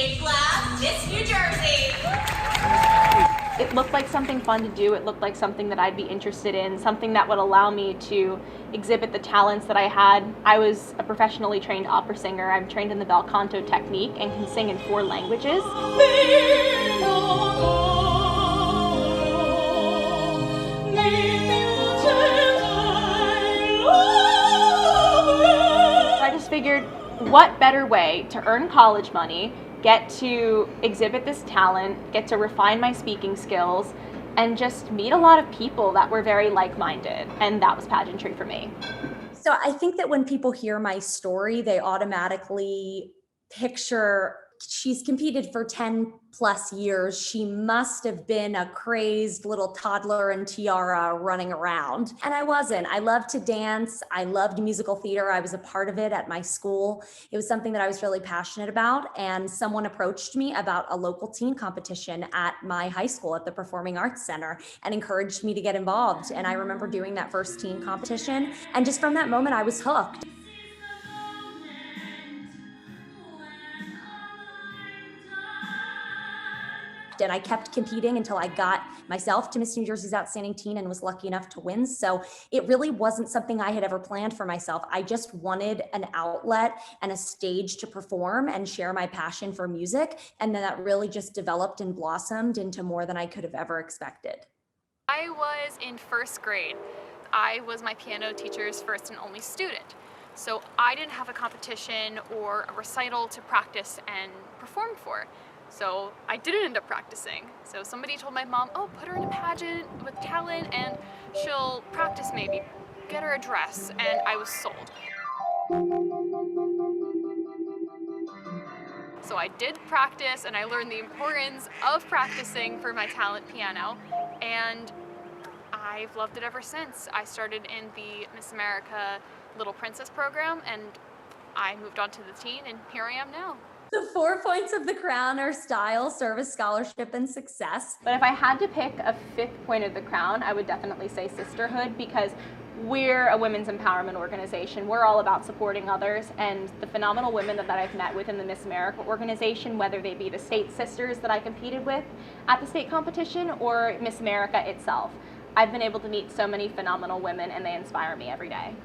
Big Lab, Miss New Jersey. It looked like something fun to do. It looked like something that I'd be interested in, something that would allow me to exhibit the talents that I had. I was a professionally trained opera singer. I'm trained in the bel canto technique and can sing in 4 languages. I just figured, what better way to earn college money, get to exhibit this talent, get to refine my speaking skills, and just meet a lot of people that were very like-minded. And that was pageantry for me. So I think that when people hear my story, they automatically picture she's competed for 10 plus years. She must have been a crazed little toddler in tiara running around. And I wasn't. I loved to dance. I loved musical theater. I was a part of it at my school. It was something that I was really passionate about. And someone approached me about a local teen competition at my high school at the Performing Arts Center and encouraged me to get involved. And I remember doing that first teen competition. And just from that moment, I was hooked. And I kept competing until I got myself to Miss New Jersey's Outstanding Teen and was lucky enough to win. So it really wasn't something I had ever planned for myself. I just wanted an outlet and a stage to perform and share my passion for music. And then that really just developed and blossomed into more than I could have ever expected. I was in 1st grade. I was my piano teacher's first and only student. So I didn't have a competition or a recital to practice and perform for. So I didn't end up practicing. So somebody told my mom, oh, put her in a pageant with talent and she'll practice maybe, get her a dress, and I was sold. So I did practice and I learned the importance of practicing for my talent piano, and I've loved it ever since. I started in the Miss America Little Princess program and I moved on to the teen, and here I am now. The 4 points of the crown are style, service, scholarship, and success. But if I had to pick a 5th point of the crown, I would definitely say sisterhood, because we're a women's empowerment organization. We're all about supporting others, and the phenomenal women that I've met within the Miss America organization, whether they be the state sisters that I competed with at the state competition or Miss America itself, I've been able to meet so many phenomenal women, and they inspire me every day.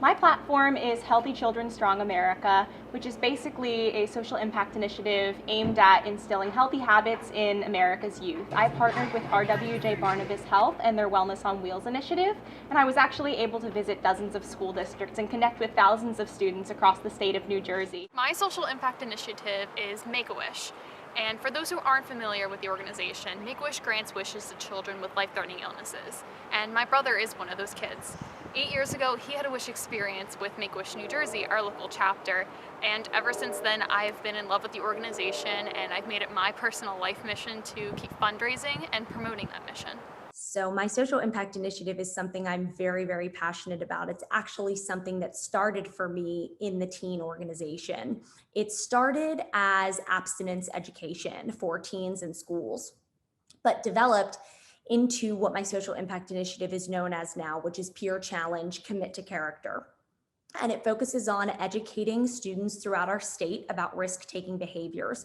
My platform is Healthy Children, Strong America, which is basically a social impact initiative aimed at instilling healthy habits in America's youth. I partnered with RWJ Barnabas Health and their Wellness on Wheels initiative, and I was actually able to visit dozens of school districts and connect with thousands of students across the state of New Jersey. My social impact initiative is Make-A-Wish. And for those who aren't familiar with the organization, Make-A-Wish grants wishes to children with life-threatening illnesses. And my brother is one of those kids. 8 years ago, he had a wish experience with Make-A-Wish New Jersey, our local chapter. And ever since then, I've been in love with the organization, and I've made it my personal life mission to keep fundraising and promoting that mission. So my social impact initiative is something I'm very, very passionate about. It's actually something that started for me in the teen organization. It started as abstinence education for teens in schools, but developed into what my social impact initiative is known as now, which is Peer Challenge, Commit to Character. And it focuses on educating students throughout our state about risk-taking behaviors.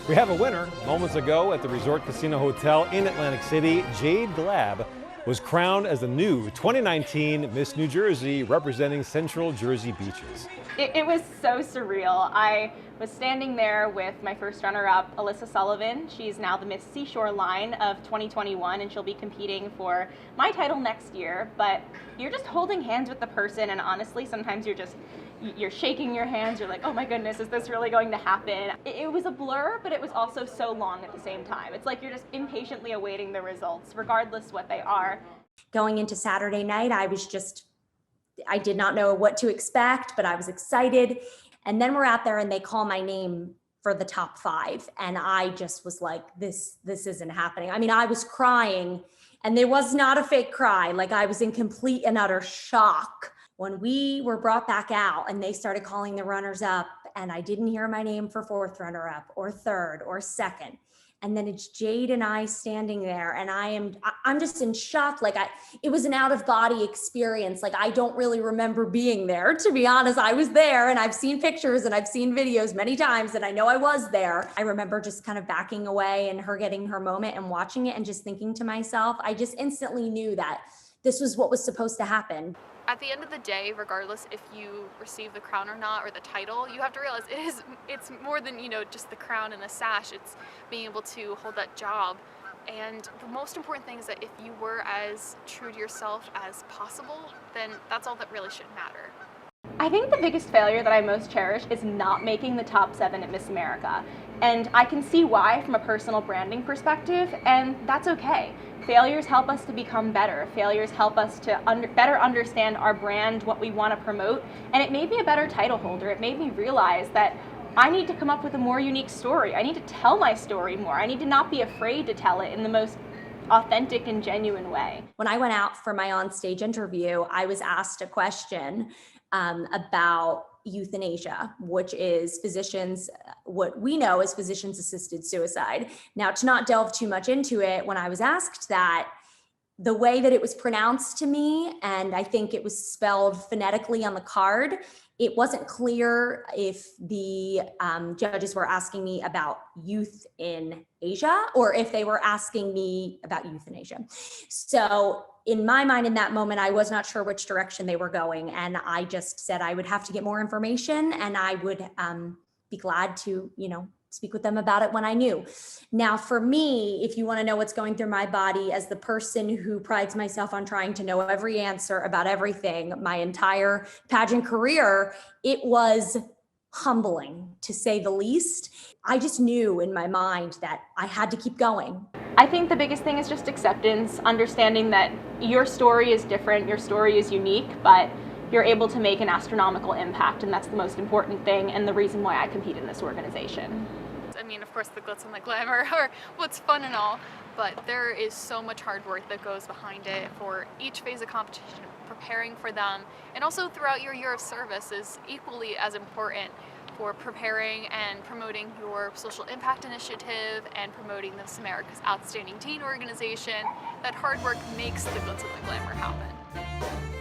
We have a winner. Moments ago at the Resort Casino Hotel in Atlantic City, Jade Glab was crowned as the new 2019 Miss New Jersey, representing Central Jersey beaches. It was so surreal. I was standing there with my first runner-up, Alyssa Sullivan. She's now the Miss Seashore line of 2021, and she'll be competing for my title next year. But you're just holding hands with the person, and honestly, sometimes you're shaking your hands. You're like, oh my goodness, is this really going to happen? It was a blur, but it was also so long at the same time. It's like you're just impatiently awaiting the results, regardless what they are. Going into Saturday night, I did not know what to expect, but I was excited. And then we're out there and they call my name for the top 5. And I just was like, this isn't happening. I mean, I was crying, and there was not a fake cry. Like, I was in complete and utter shock when we were brought back out and they started calling the runners up, and I didn't hear my name for 4th runner up or 3rd or 2nd. And then it's Jade and I standing there, and I'm just in shock. Like it was an out of body experience. Like I don't really remember being there, to be honest. I was there, and I've seen pictures and I've seen videos many times, and I know I was there. I remember just kind of backing away and her getting her moment and watching it and just thinking to myself, I just instantly knew that this was what was supposed to happen. At the end of the day, regardless if you receive the crown or not, or the title, you have to realize it's more than, just the crown and the sash. It's being able to hold that job. And the most important thing is that if you were as true to yourself as possible, then that's all that really should matter. I think the biggest failure that I most cherish is not making the top 7 at Miss America. And I can see why from a personal branding perspective, and that's okay. Failures help us to become better. Failures help us to better understand our brand, what we want to promote, and it made me a better title holder. It made me realize that I need to come up with a more unique story. I need to tell my story more. I need to not be afraid to tell it in the most authentic and genuine way. When I went out for my onstage interview, I was asked a question about euthanasia, which is what we know as physicians assisted suicide. Now, to not delve too much into it, when I was asked that, the way that it was pronounced to me, and I think it was spelled phonetically on the card, it wasn't clear if the judges were asking me about youth in Asia or if they were asking me about euthanasia. So in my mind, in that moment, I was not sure which direction they were going. And I just said I would have to get more information, and I would be glad to, speak with them about it when I knew. Now, for me, if you want to know what's going through my body as the person who prides myself on trying to know every answer about everything, my entire pageant career, it was humbling, to say the least. I just knew in my mind that I had to keep going. I think the biggest thing is just acceptance, understanding that your story is different, your story is unique, but you're able to make an astronomical impact, and that's the most important thing and the reason why I compete in this organization. I mean, of course, the glitz and the glamour are what's fun and all, but there is so much hard work that goes behind it for each phase of competition, preparing for them, and also throughout your year of service is equally as important for preparing and promoting your social impact initiative and promoting Miss America's Outstanding Teen Organization. That hard work makes the glitz and the glamour happen.